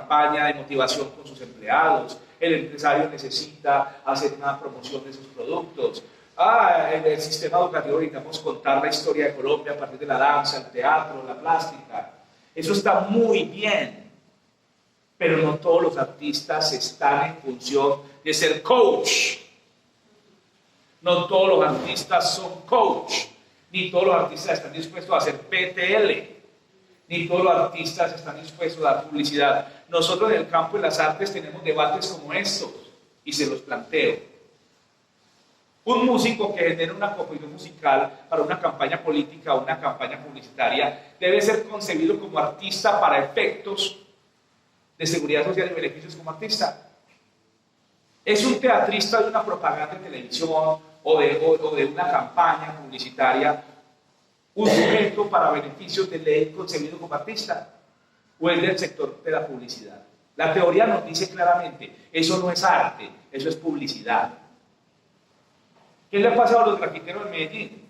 campaña de motivación con sus empleados, el empresario necesita hacer una promoción de sus productos. En el sistema educativo necesitamos contar la historia de Colombia a partir de la danza, el teatro, la plástica. Eso está muy bien, pero no todos los artistas están en función de ser coach. No todos los artistas son coach, ni todos los artistas están dispuestos a hacer PTL, ni todos los artistas están dispuestos a dar publicidad. Nosotros en el campo de las artes tenemos debates como estos, y se los planteo. Un músico que genera una composición musical para una campaña política o una campaña publicitaria debe ser concebido como artista para efectos de seguridad social y beneficios como artista. Es un teatrista de una propaganda de televisión o de una campaña publicitaria un sujeto para beneficios de ley concebido como artista, o es del sector de la publicidad. La teoría nos dice claramente, eso no es arte, eso es publicidad. ¿Qué le ha pasado a los grafiteros en Medellín?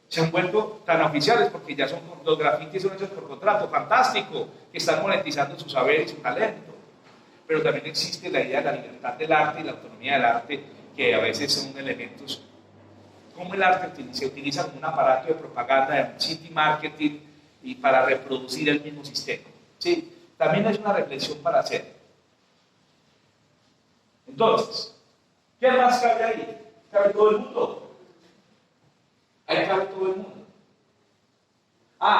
Se han vuelto tan oficiales porque ya son, los grafitis son hechos por contrato, fantástico, que están monetizando su saber y su talento. Pero también existe la idea de la libertad del arte y la autonomía del arte, que a veces son elementos, como el arte se utiliza como un aparato de propaganda, de city marketing, y para reproducir el mismo sistema. ¿Sí? También es una reflexión para hacer. Entonces, ¿qué más cabe ahí? ¿Cabe todo el mundo? Ahí cabe todo el mundo.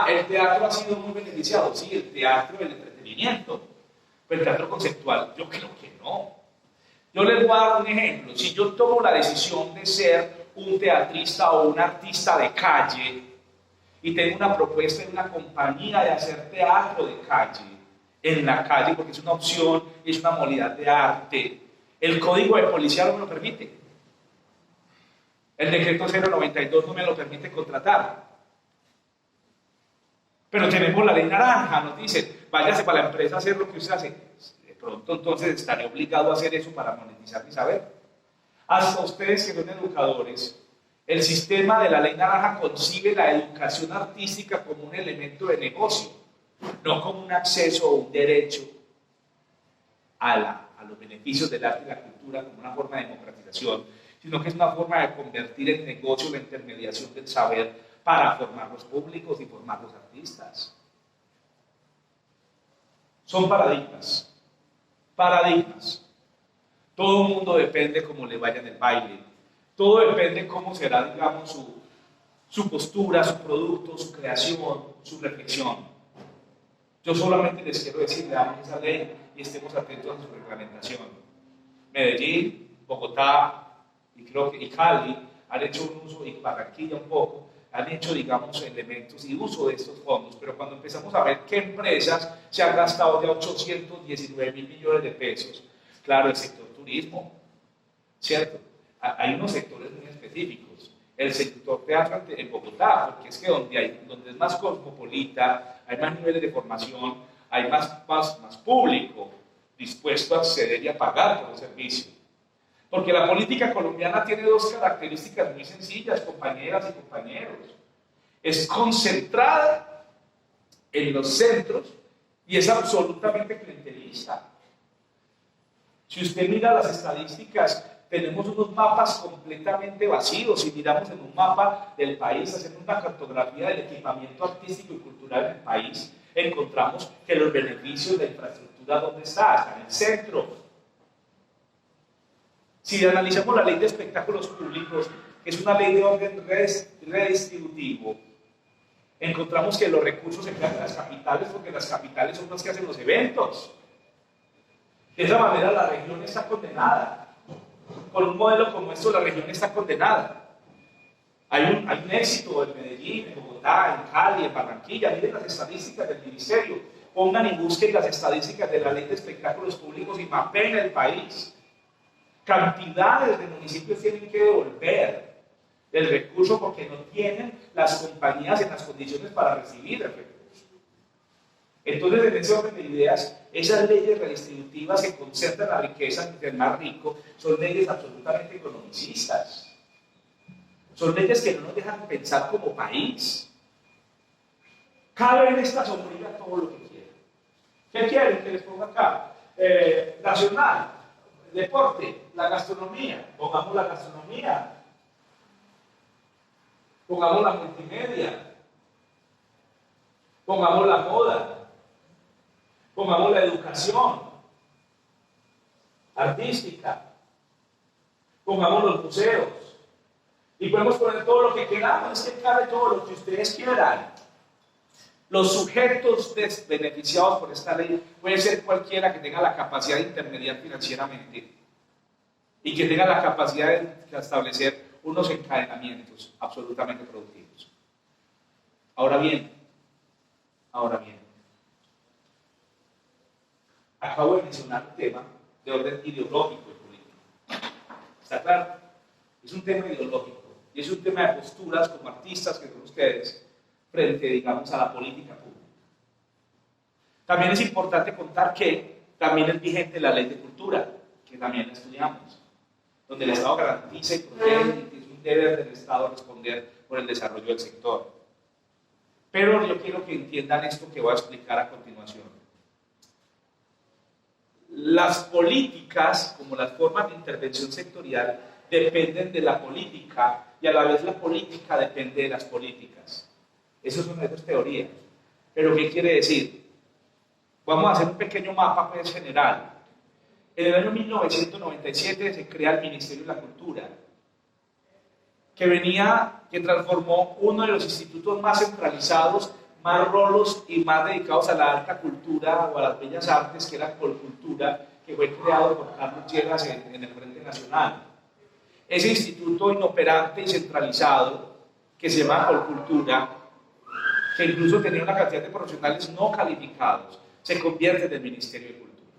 El teatro ha sido muy beneficiado. Sí, el teatro del entretenimiento. Pero el teatro conceptual, yo creo que no. Yo les voy a dar un ejemplo. Si yo tomo la decisión de ser un teatrista o un artista de calle y tengo una propuesta en una compañía de hacer teatro de calle, en la calle, porque es una opción y es una modalidad de arte, el código de policía no me lo permite. El decreto 092 no me lo permite contratar. Pero tenemos la ley naranja, nos dice, váyase para la empresa a hacer lo que usted hace. De pronto entonces estaré obligado a hacer eso para monetizar mi saber. Hasta ustedes que son educadores, el sistema de la ley naranja concibe la educación artística como un elemento de negocio, no como un acceso o un derecho a los beneficios del arte y la cultura como una forma de democratización, sino que es una forma de convertir en negocio la intermediación del saber para formar los públicos y formar los artistas. Son paradigmas. Paradigmas. Todo el mundo depende cómo le vaya en el baile. Todo depende cómo será, digamos, su postura, su producto, su creación, su reflexión. Yo solamente les quiero decir, leamos esa ley y estemos atentos a su reglamentación. Medellín, Bogotá y Cali han hecho un uso, y Barranquilla un poco, han hecho, digamos, elementos y uso de estos fondos, pero cuando empezamos a ver qué empresas se han gastado ya 819.000 millones de pesos, claro, el sector turismo, ¿cierto? Hay unos sectores muy específicos. El sector teatro en Bogotá, porque es que donde es más cosmopolita, hay más niveles de formación, hay más público dispuesto a acceder y a pagar por el servicio. Porque la política colombiana tiene dos características muy sencillas, compañeras y compañeros. Es concentrada en los centros y es absolutamente clientelista. Si usted mira las estadísticas, tenemos unos mapas completamente vacíos. Si miramos en un mapa del país, hacemos una cartografía del equipamiento artístico y cultural en el país, encontramos que los beneficios de la infraestructura, ¿dónde está? En el centro. Si analizamos la ley de espectáculos públicos, que es una ley de orden redistributivo, encontramos que los recursos se quedan en las capitales porque las capitales son las que hacen los eventos. De esa manera la región está condenada. Con un modelo como esto la región está condenada. Hay un éxito en Medellín, en Bogotá, en Cali, en Barranquilla. Miren las estadísticas del ministerio. Pongan y busquen las estadísticas de la ley de espectáculos públicos y mapeen el país. Cantidades de municipios tienen que devolver el recurso porque no tienen las compañías en las condiciones para recibir el recurso. Entonces, en ese orden de ideas, esas leyes redistributivas que concentran la riqueza del más rico son leyes absolutamente economicistas. Son leyes que no nos dejan pensar como país. Cada vez estas obliga todo lo que quiera. ¿Qué quieren que les ponga acá? Nacional, deporte, la gastronomía. Pongamos la gastronomía. Pongamos la multimedia. Pongamos la moda. Pongamos la educación artística. Pongamos los museos. Y podemos poner todo lo que queramos, es que cabe todo lo que ustedes quieran. Los sujetos beneficiados por esta ley puede ser cualquiera que tenga la capacidad de intermediar financieramente y que tenga la capacidad de establecer unos encadenamientos absolutamente productivos. Ahora bien, acabo de mencionar un tema de orden ideológico y político. ¿Está claro? Es un tema ideológico y es un tema de posturas como artistas que son ustedes frente, digamos, a la política pública. También es importante contar que también es vigente la ley de cultura, que también la estudiamos, donde el Estado garantiza y protege y que es un deber del Estado responder por el desarrollo del sector. Pero yo quiero que entiendan esto que voy a explicar a continuación. Las políticas, como las formas de intervención sectorial, dependen de la política y a la vez la política depende de las políticas. Eso es una de sus teorías. Pero ¿qué quiere decir? Vamos a hacer un pequeño mapa pues, general. En el año 1997 se crea el Ministerio de la Cultura, que transformó uno de los institutos más centralizados, más rolos y más dedicados a la alta cultura o a las bellas artes, que era Colcultura, que fue creado por Carlos Lleras en el Frente Nacional. Ese instituto inoperante y centralizado, que se llama Colcultura, que incluso tenía una cantidad de profesionales no calificados, se convierte en el Ministerio de Cultura.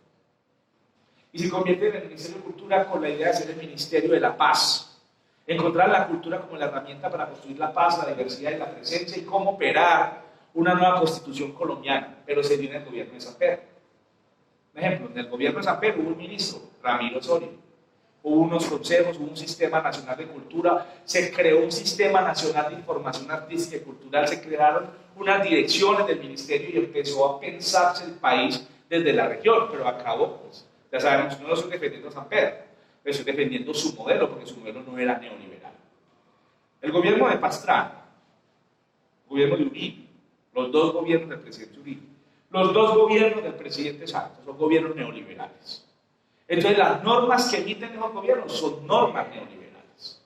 Y se convierte en el Ministerio de Cultura con la idea de ser el Ministerio de la Paz. Encontrar la cultura como la herramienta para construir la paz, la diversidad y la presencia y cómo operar una nueva constitución colombiana, pero se dio en el gobierno de Samper. Por ejemplo, en el gobierno de Samper hubo un ministro, Ramiro Osorio, hubo unos consejos, hubo un sistema nacional de cultura, se creó un sistema nacional de información artística y cultural, se crearon unas direcciones del ministerio y empezó a pensarse el país desde la región, pero acabó, pues, ya sabemos, no lo estoy defendiendo a Samper, pero estoy defendiendo su modelo, porque su modelo no era neoliberal. El gobierno de Pastrana, el gobierno de Uribe, los dos gobiernos del presidente Uribe, los dos gobiernos del presidente Santos, son gobiernos neoliberales. Entonces las normas que emiten esos gobiernos son normas neoliberales.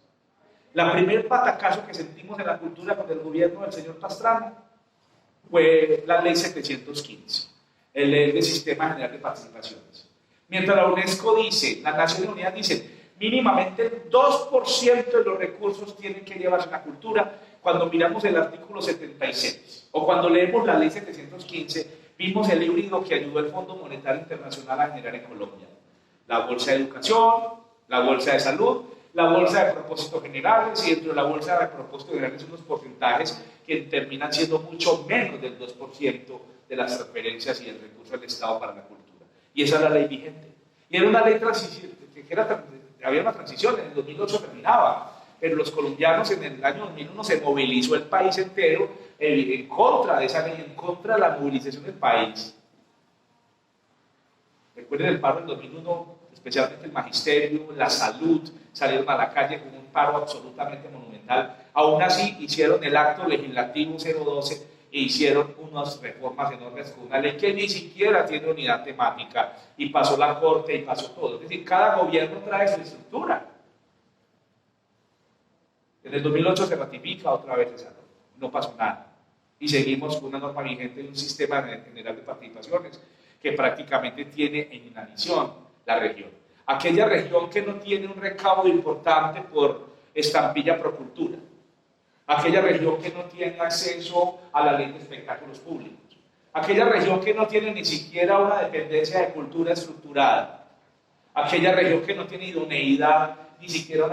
La primer patacazo que sentimos en la cultura con el gobierno del señor Pastrana fue la ley 715, el ley del Sistema General de Participaciones. Mientras la UNESCO dice, las Naciones Unidas dicen, mínimamente el 2% de los recursos tienen que llevarse a la cultura. Cuando miramos el artículo 76, o cuando leemos la ley 715, vimos el híbrido que ayudó el Fondo Monetario Internacional a generar en Colombia. La bolsa de educación, la bolsa de salud, la bolsa de propósitos generales, y dentro de la bolsa de propósitos generales unos porcentajes que terminan siendo mucho menos del 2% de las transferencias y el recurso del Estado para la cultura. Y esa es la ley vigente. Y era una ley había una transición, en el 2008 terminaba, pero los colombianos en el año 2001 se movilizó el país entero en contra de esa ley, en contra de la movilización del país. Recuerden el paro del 2001, especialmente el magisterio, la salud, salieron a la calle con un paro absolutamente monumental. Aún así hicieron el acto legislativo 012 e hicieron unas reformas enormes con una ley que ni siquiera tiene unidad temática y pasó la corte y pasó todo. Es decir, cada gobierno trae su estructura. En el 2008 se ratifica otra vez esa norma, no pasó nada. Y seguimos con una norma vigente de un sistema general de participaciones que prácticamente tiene en inanición la región. Aquella región que no tiene un recaudo importante por estampilla pro cultura. Aquella región que no tiene acceso a la ley de espectáculos públicos. Aquella región que no tiene ni siquiera una dependencia de cultura estructurada. Aquella región que no tiene idoneidad, ni siquiera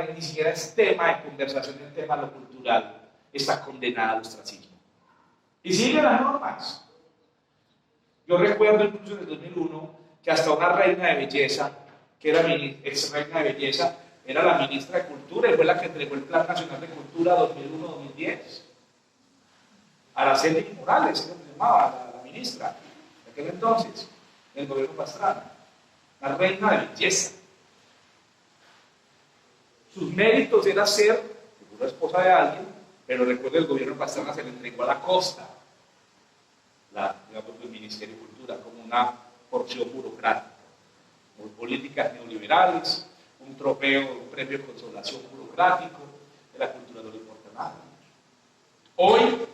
es tema de conversación en tema de lo cultural, está condenada al ostracismo. Y sigue las normas. Yo recuerdo incluso en el 2001 que hasta una reina de belleza, que era ex reina de belleza, era la ministra de Cultura y fue la que entregó el Plan Nacional de Cultura 2001-2010. Araceli Morales, se llamaba la ministra de aquel entonces. en el gobierno Pastrana, la reina de belleza. Sus méritos era ser una esposa de alguien, pero recuerda el gobierno Pastrana se le entregó a la costa, digamos, el Ministerio de Cultura, como una porción burocrática, por políticas neoliberales, un trofeo, un premio de consolación burocrático, de la cultura no le importa nada. Hoy,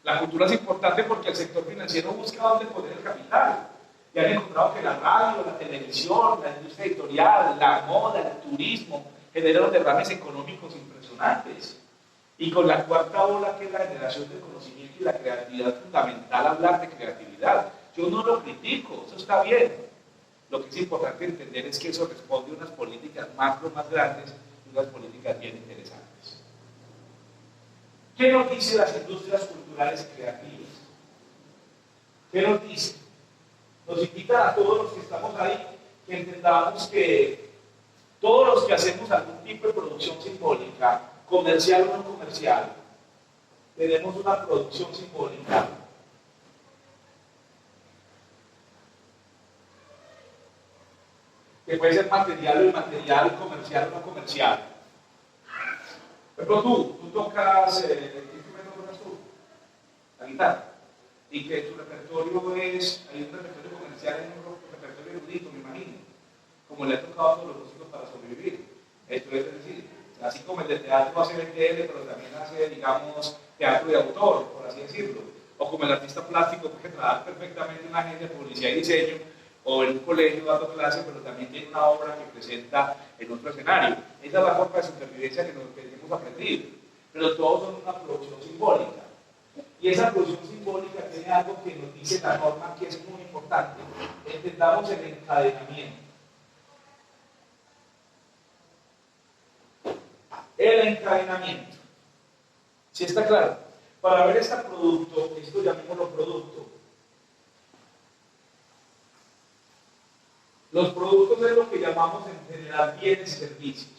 la cultura es importante porque el sector financiero busca dónde poner el capital. Y han encontrado que la radio, la televisión, la industria editorial, la moda, el turismo, generan derrames económicos impresionantes. Y con la cuarta ola, que es la generación del conocimiento y la creatividad, es fundamental hablar de creatividad. Yo no lo critico, eso está bien. Lo que es importante entender es que eso responde a unas políticas macro más grandes y unas políticas bien interesantes. ¿Qué nos dicen las industrias culturales y creativas? ¿Qué nos dicen? Nos invitan a todos los que estamos ahí que entendamos que todos los que hacemos algún tipo de producción simbólica, comercial o no comercial, tenemos una producción simbólica que puede ser material o inmaterial, comercial o no comercial. Por ejemplo, tú tocas, ¿qué instrumento tocas tú? La guitarra. Y que tu repertorio es, hay un repertorio comercial y un repertorio erudito, me imagino, como le ha tocado a todos los músicos para sobrevivir. Esto es decir, así como el de teatro hace BTL, pero también hace, digamos, teatro de autor, por así decirlo, o como el artista plástico que trabaja perfectamente en una agencia de publicidad y diseño, o en un colegio dando clases, pero también tiene una obra que presenta en otro escenario. Esa es la forma de supervivencia que hemos aprendido, pero todos son una producción simbólica. Y esa producción simbólica tiene algo que nos dice la norma que es muy importante. Entendamos el encadenamiento. El encadenamiento. ¿Sí está claro? Para ver este producto, esto llamémoslo producto. Los productos es lo que llamamos en general bienes y servicios.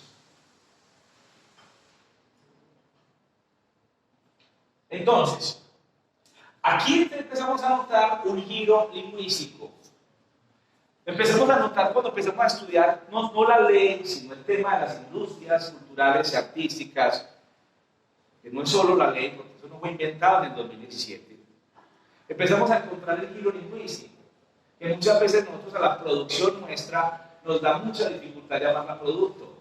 Entonces, aquí empezamos a notar un giro lingüístico. Empezamos a notar cuando empezamos a estudiar no la ley, sino el tema de las industrias culturales y artísticas, que no es solo la ley, porque eso no fue inventado en el 2017. Empezamos a encontrar el giro lingüístico, que muchas veces nosotros a la producción nuestra nos da mucha dificultad llamarla producto,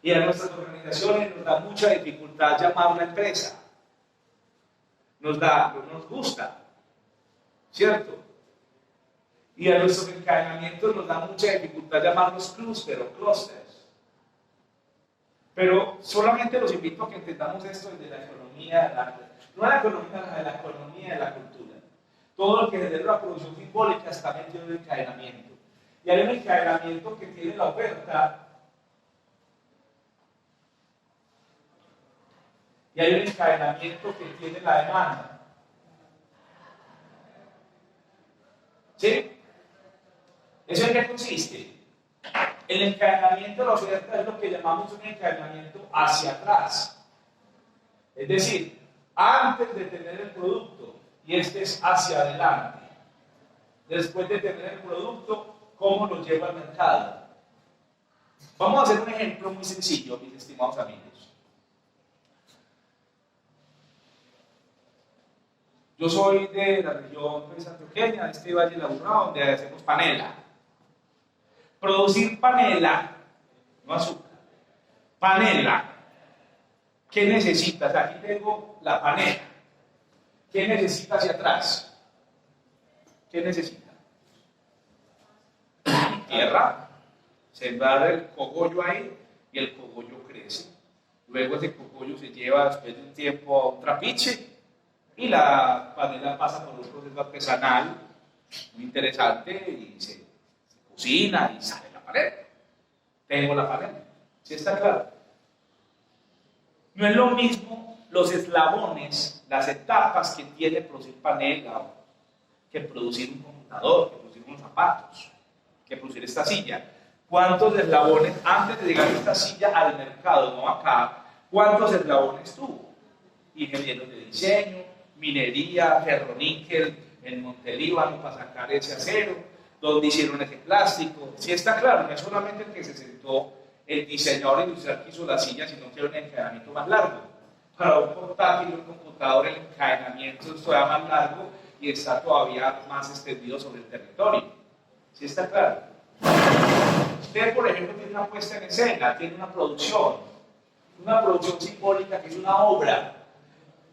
y a nuestras organizaciones nos da mucha dificultad llamarla empresa. No nos gusta, ¿cierto? Y a nuestros encadenamientos nos da mucha dificultad llamarlos clúster o clusters. Pero solamente los invito a que entendamos esto desde la economía, no la economía, de la economía de la cultura. Todo lo que genera la producción simbólica está metido en el encadenamiento. Y hay un encadenamiento que tiene la oferta, y hay un encadenamiento que tiene la demanda. ¿Sí? ¿Eso en qué consiste? El encadenamiento de la oferta es lo que llamamos un encadenamiento hacia atrás. Es decir, antes de tener el producto, y este es hacia adelante. Después de tener el producto, ¿cómo lo lleva al mercado? Vamos a hacer un ejemplo muy sencillo, mis estimados amigos. Yo soy de la región antioqueña, de este Valle del Aburrá, donde hacemos panela. Producir panela, no azúcar, panela. ¿Qué necesitas? Aquí tengo la panela. ¿Qué necesita hacia atrás? ¿Qué necesita? Tierra, sembrar el cogollo ahí y el cogollo crece. Luego ese cogollo se lleva después de un tiempo a un trapiche y la panela pasa por un proceso artesanal muy interesante y se cocina y sale la panela. Tengo la panela. ¿Sí está claro? No es lo mismo los eslabones, las etapas que tiene producir panela, que producir un computador, que producir unos zapatos, que producir esta silla. ¿Cuántos eslabones antes de llegar a esta silla al mercado, no acá? ¿Cuántos eslabones tuvo? Ingenieros de diseño, minería, ferroníquel, en Montelíbano para sacar ese acero, ¿Dónde hicieron ese plástico? Sí está claro, no es solamente el que se sentó el diseñador industrial que hizo la silla, sino que era un encadenamiento más largo. Para un portátil, un computador, el encadenamiento es todavía más largo y está todavía más extendido sobre el territorio. ¿Sí está claro? Usted, por ejemplo, tiene una puesta en escena, tiene una producción simbólica que es una obra.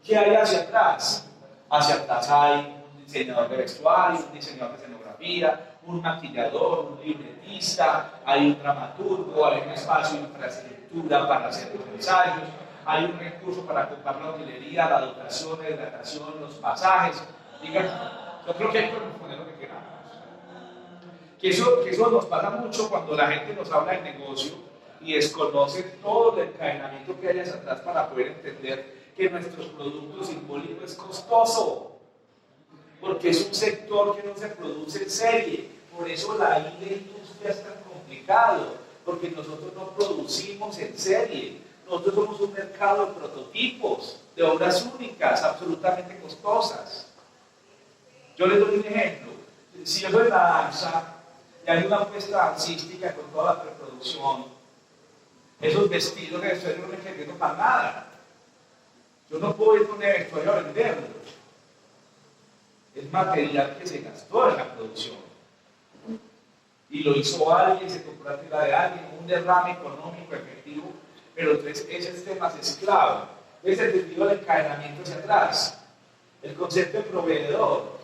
¿Qué hay hacia atrás? Hacia atrás hay un diseñador de vestuario, un diseñador de escenografía, un maquillador, un libretista, hay un dramaturgo, hay un espacio de infraestructura para hacer los ensayos, hay un recurso para ocupar la utilería, la dotación, la hidratación, los pasajes. Digan, yo creo que hay que poner lo que queramos. Que eso nos pasa mucho cuando la gente nos habla de negocio y desconoce todo el encadenamiento que hay hacia atrás para poder entender que nuestros productos simbólicos es costoso, porque es un sector que no se produce en serie. Por eso la industria es tan complicado, porque nosotros no producimos en serie. Nosotros somos un mercado de prototipos, de obras únicas, absolutamente costosas. Yo les doy un ejemplo. Si yo soy la danza y hay una puesta dancística con toda la preproducción, esos vestidos de vestuario no me quedan para nada. Yo no puedo ir con el vestuario a venderlos. Es material que se gastó en la producción. Y lo hizo alguien, se compró la tela de alguien, un derrame económico efectivo, pero entonces ese tema es clave. Es el sentido del encadenamiento hacia atrás. El concepto de proveedor,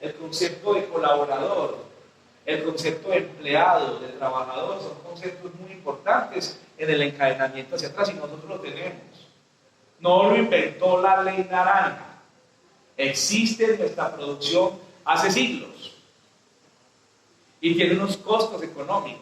el concepto de colaborador, el concepto de empleado, de trabajador, son conceptos muy importantes en el encadenamiento hacia atrás y nosotros lo tenemos. No lo inventó la ley naranja. Existe en nuestra producción hace siglos y tiene unos costos económicos.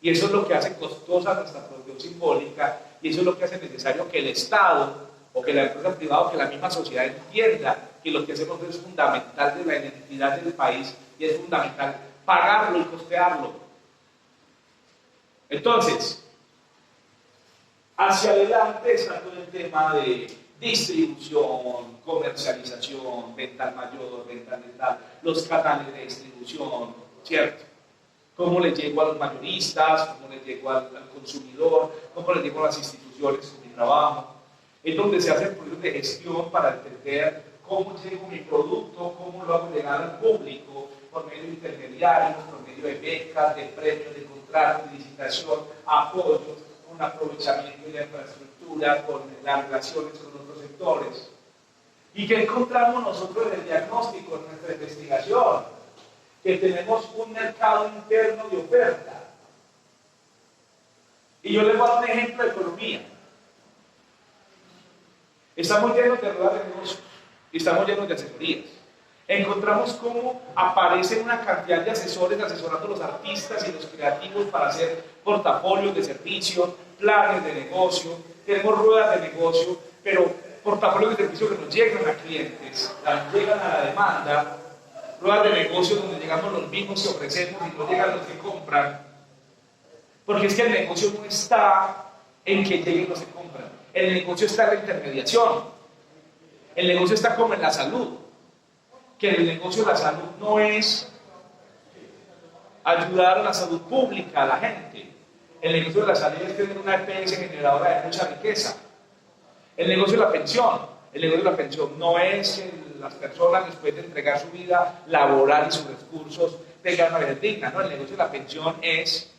Y eso es lo que hace costosa nuestra producción simbólica y eso es lo que hace necesario que el Estado o que la empresa privada o que la misma sociedad entienda que lo que hacemos es fundamental de la identidad del país y es fundamental pagarlo y costearlo. Entonces, hacia adelante está todo el tema de distribución, comercialización, venta al mayor, venta al mental, los canales de distribución, ¿cierto? Cómo les llego a los mayoristas, cómo les llego al consumidor, cómo les llego a las instituciones con mi trabajo. Es donde se hacen procesos de gestión para entender cómo llego mi producto, cómo lo hago llegar al público, por medio de intermediarios, por medio de becas, de premios, de contratos, de licitación, apoyos, con aprovechamiento de la infraestructura, con las relaciones con otros sectores. ¿Y qué encontramos nosotros en el diagnóstico, en nuestra investigación? Que tenemos un mercado interno de oferta. Y yo les voy a dar un ejemplo de economía. Estamos llenos de ruedas de negocios y estamos llenos de asesorías. Encontramos cómo aparecen una cantidad de asesores asesorando a los artistas y los creativos para hacer portafolios de servicio, planes de negocio, tenemos ruedas de negocio, pero portafolios de servicio que nos llegan a clientes, llegan a la demanda, ruedas de negocio donde llegamos los mismos que ofrecemos y no llegan los que compran, porque es que el negocio no está en que lleguen los que compran, el negocio está en la intermediación, el negocio está como en la salud, que el negocio de la salud no es ayudar a la salud pública, a la gente. El negocio de la salud es tener una EPS generadora de mucha riqueza. El negocio de la pensión. El negocio de la pensión no es que las personas después de entregar su vida laboral y sus recursos tengan una vida digna, ¿no? El negocio de la pensión es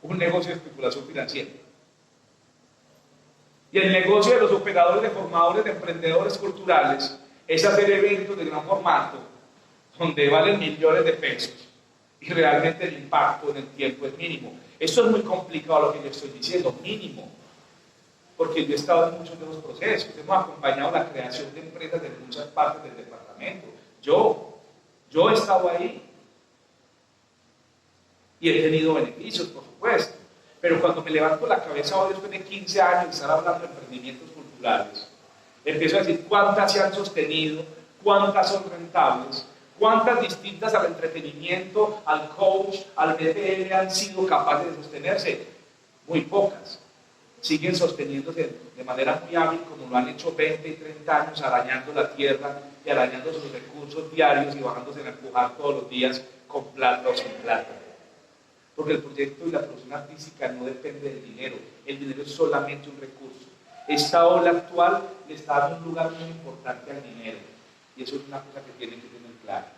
un negocio de especulación financiera. Y el negocio de los operadores, de formadores, de emprendedores culturales es hacer eventos de gran formato donde valen millones de pesos y realmente el impacto en el tiempo es mínimo. Esto es muy complicado lo que yo estoy diciendo, mínimo, porque yo he estado en muchos de los procesos, hemos acompañado la creación de empresas de muchas partes del departamento. Yo he estado ahí y he tenido beneficios, por supuesto, pero cuando me levanto la cabeza hoy después de 15 años de estar hablando de emprendimientos culturales, empiezo a decir cuántas se han sostenido, cuántas son rentables, cuántas distintas al entretenimiento, al coach, al BPM han sido capaces de sostenerse. Muy pocas. siguen sosteniéndose de manera muy hábil como lo han hecho 20 y 30 años, arañando la tierra y arañando sus recursos diarios y bajándose a empujar todos los días con plata o sin plata. Porque el proyecto y la producción artística no depende del dinero, el dinero es solamente un recurso. Esta ola actual le está dando un lugar muy importante al dinero, y eso es una cosa que tienen que tener clara.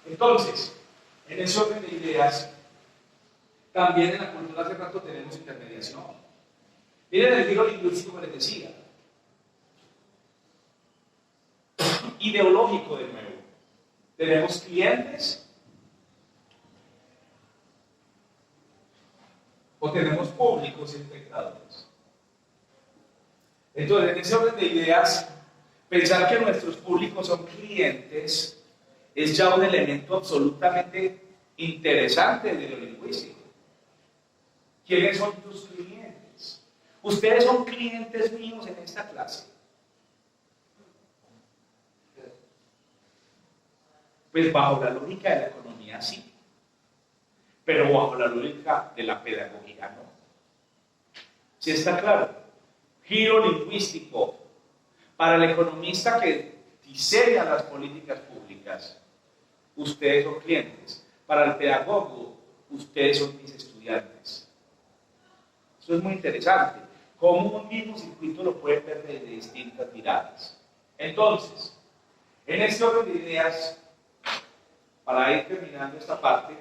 Entonces, en ese orden de ideas, también en la cultura hace rato tenemos intermediación. Miren el giro lingüístico que les decía. Ideológico de nuevo. Tenemos clientes o tenemos públicos y espectadores. Entonces, en ese orden de ideas, pensar que nuestros públicos son clientes es ya un elemento absolutamente interesante de lo lingüístico. ¿Quiénes son tus clientes? Ustedes son clientes míos en esta clase. Pues bajo la lógica de la economía sí, pero bajo la lógica de la pedagogía no. ¿Sí está claro? Giro lingüístico. Para el economista que diseña las políticas públicas, ustedes son clientes. Para el pedagogo, ustedes son mis estudiantes. Eso es muy interesante. Cómo un mismo circuito lo pueden ver desde distintas miradas. Entonces, en este orden de ideas, para ir terminando esta parte,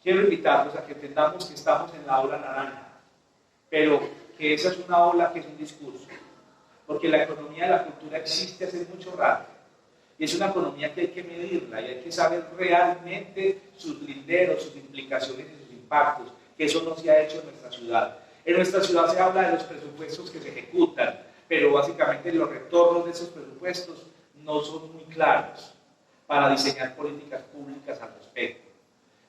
quiero invitarlos a que entendamos que estamos en la ola naranja, pero que esa es una ola que es un discurso, porque la economía de la cultura existe hace mucho rato, y es una economía que hay que medirla, y hay que saber realmente sus linderos, sus implicaciones y sus impactos, que eso no se ha hecho en nuestra ciudad. En nuestra ciudad se habla de los presupuestos que se ejecutan, pero básicamente los retornos de esos presupuestos no son muy claros para diseñar políticas públicas al respecto.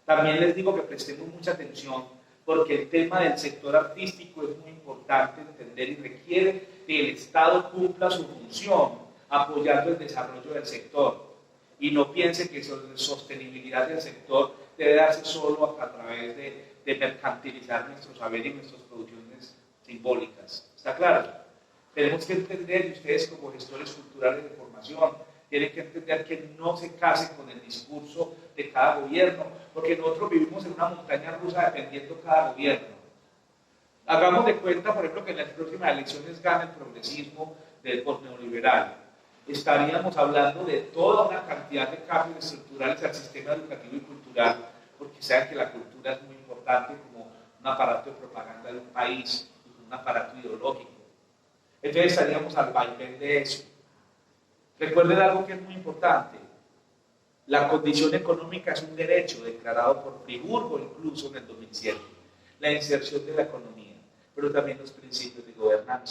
También les digo que prestemos mucha atención porque el tema del sector artístico es muy importante entender y requiere que el Estado cumpla su función apoyando el desarrollo del sector y no piense que la sostenibilidad del sector debe darse solo a través de mercantilizar nuestro saber y nuestras producciones simbólicas. ¿Está claro? Tenemos que entender, y ustedes como gestores culturales de formación, tienen que entender que no se casen con el discurso de cada gobierno, porque nosotros vivimos en una montaña rusa dependiendo cada gobierno. Hagamos de cuenta, por ejemplo, que en las próximas elecciones gana el progresismo del postneoliberal. Estaríamos hablando de toda una cantidad de cambios estructurales al sistema educativo y cultural, porque saben que la cultura es muy importante como un aparato de propaganda de un país, un aparato ideológico. Entonces estaríamos al vaivén de eso. Recuerden algo que es muy importante. La condición económica es un derecho declarado por Friburgo incluso en el 2007. La inserción de la economía, pero también los principios de gobernanza.